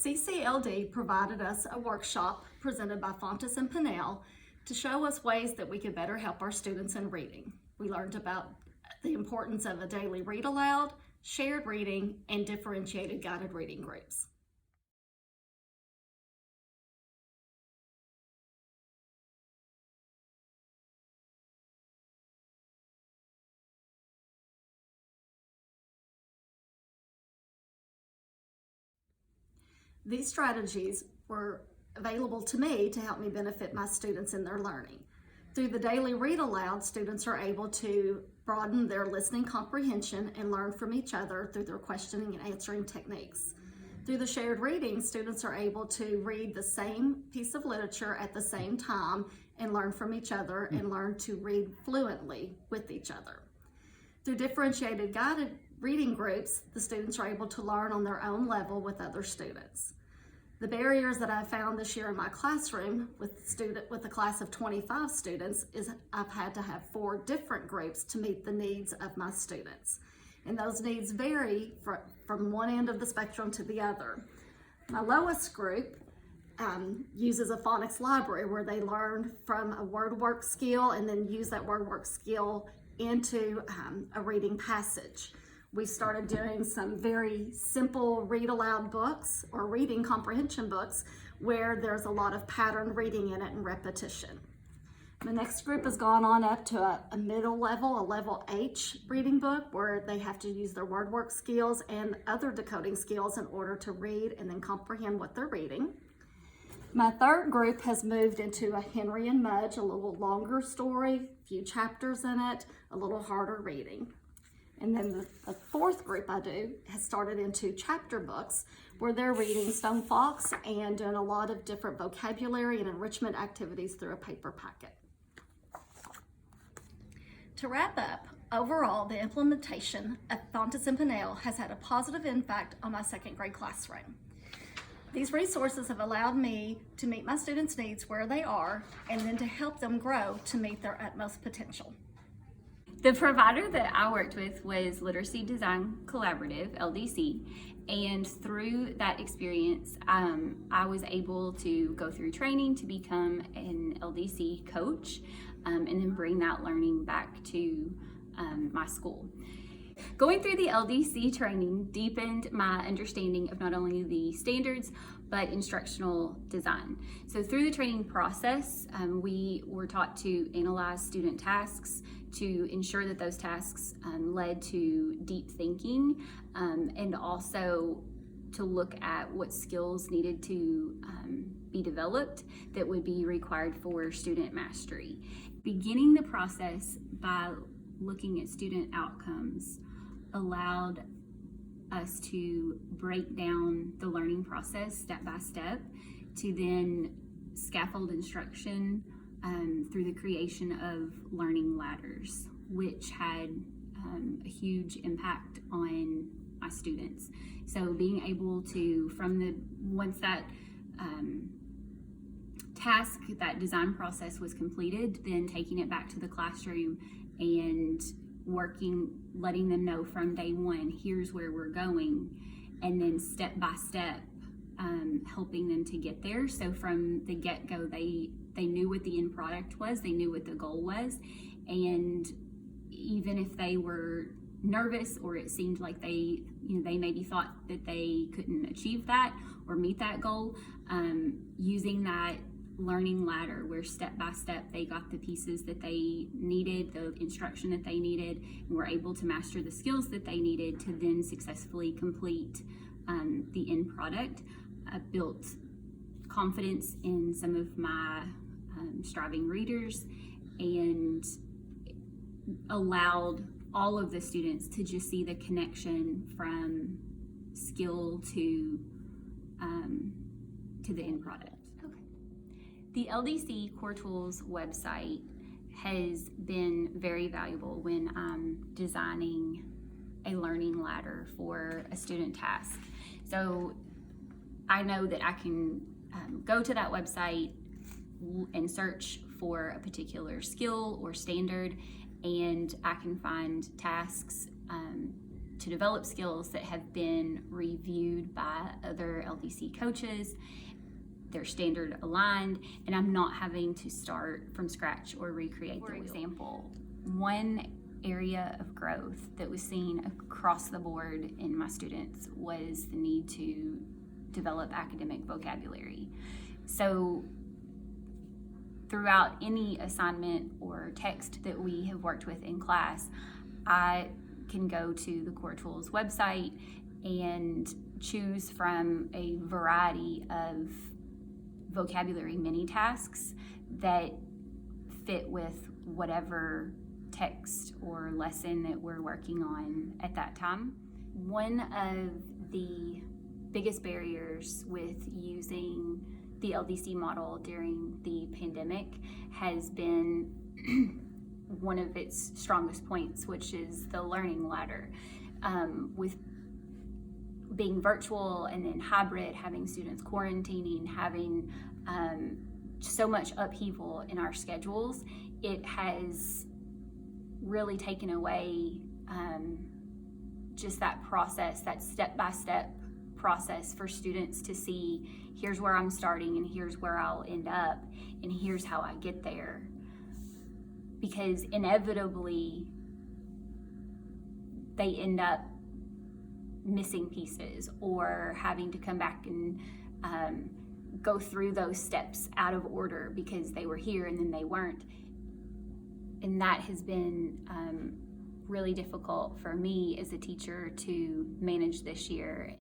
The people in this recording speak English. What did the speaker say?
CCLD provided us a workshop presented by Fontes and Pinnell to show us ways that we could better help our students in reading. We learned about the importance of a daily read aloud, shared reading, and differentiated guided reading groups. These strategies were available to me to help me benefit my students in their learning. Through the daily read aloud, students are able to broaden their listening comprehension and learn from each other through their questioning and answering techniques. Through the shared reading, students are able to read the same piece of literature at the same time and learn from each other and learn to read fluently with each other. Through differentiated guided reading groups, the students are able to learn on their own level with other students. The barriers that I've found this year in my classroom with a class of 25 students is I've had to have 4 different groups to meet the needs of my students. And those needs vary from one end of the spectrum to the other. My lowest group uses a phonics library where they learn from a word work skill and then use that word work skill into a reading passage. We started doing some very simple read aloud books or reading comprehension books where there's a lot of pattern reading in it and repetition. The next group has gone on up to a middle level, a level H reading book where they have to use their word work skills and other decoding skills in order to read and then comprehend what they're reading. My third group has moved into a Henry and Mudge, a little longer story, few chapters in it, a little harder reading. And then the fourth group I do has started into chapter books where they're reading Stone Fox and doing a lot of different vocabulary and enrichment activities through a paper packet. To wrap up, overall, the implementation of Fontes and Pinnell has had a positive impact on my second grade classroom. These resources have allowed me to meet my students' needs where they are and then to help them grow to meet their utmost potential. The provider that I worked with was Literacy Design Collaborative, LDC, and through that experience, I was able to go through training to become an LDC coach and then bring that learning back to my school. Going through the LDC training deepened my understanding of not only the standards, but instructional design. So through the training process, we were taught to analyze student tasks to ensure that those tasks led to deep thinking and also to look at what skills needed to be developed that would be required for student mastery. Beginning the process by looking at student outcomes allowed us to break down the learning process step by step to then scaffold instruction through the creation of learning ladders, which had a huge impact on my students. So being able to, once that task, that design process was completed, then taking it back to the classroom and letting them know from day one, here's where we're going, and then step by step helping them to get there. So from the get-go, they knew what the end product was, they knew what the goal was, and even if they were nervous or it seemed like they maybe thought that they couldn't achieve that or meet that goal, using that learning ladder where step by step they got the pieces that they needed, the instruction that they needed, and were able to master the skills that they needed to then successfully complete the end product. I built confidence in some of my striving readers and allowed all of the students to just see the connection from skill to the end product. The LDC Core Tools website has been very valuable when I'm designing a learning ladder for a student task. So I know that I can go to that website and search for a particular skill or standard, and I can find tasks to develop skills that have been reviewed by other LDC coaches. They're standard aligned, and I'm not having to start from scratch or recreate the wheel. For example, one area of growth that was seen across the board in my students was the need to develop academic vocabulary. So throughout any assignment or text that we have worked with in class, I can go to the Core Tools website and choose from a variety of vocabulary mini tasks that fit with whatever text or lesson that we're working on at that time. One of the biggest barriers with using the LDC model during the pandemic has been one of its strongest points, which is the learning ladder. With being virtual and then hybrid, having students quarantining, having so much upheaval in our schedules, it has really taken away just that process, that step-by-step process for students to see, here's where I'm starting and here's where I'll end up and here's how I get there. Because inevitably they end up missing pieces or having to come back and go through those steps out of order because they were here and then they weren't. And that has been really difficult for me as a teacher to manage this year.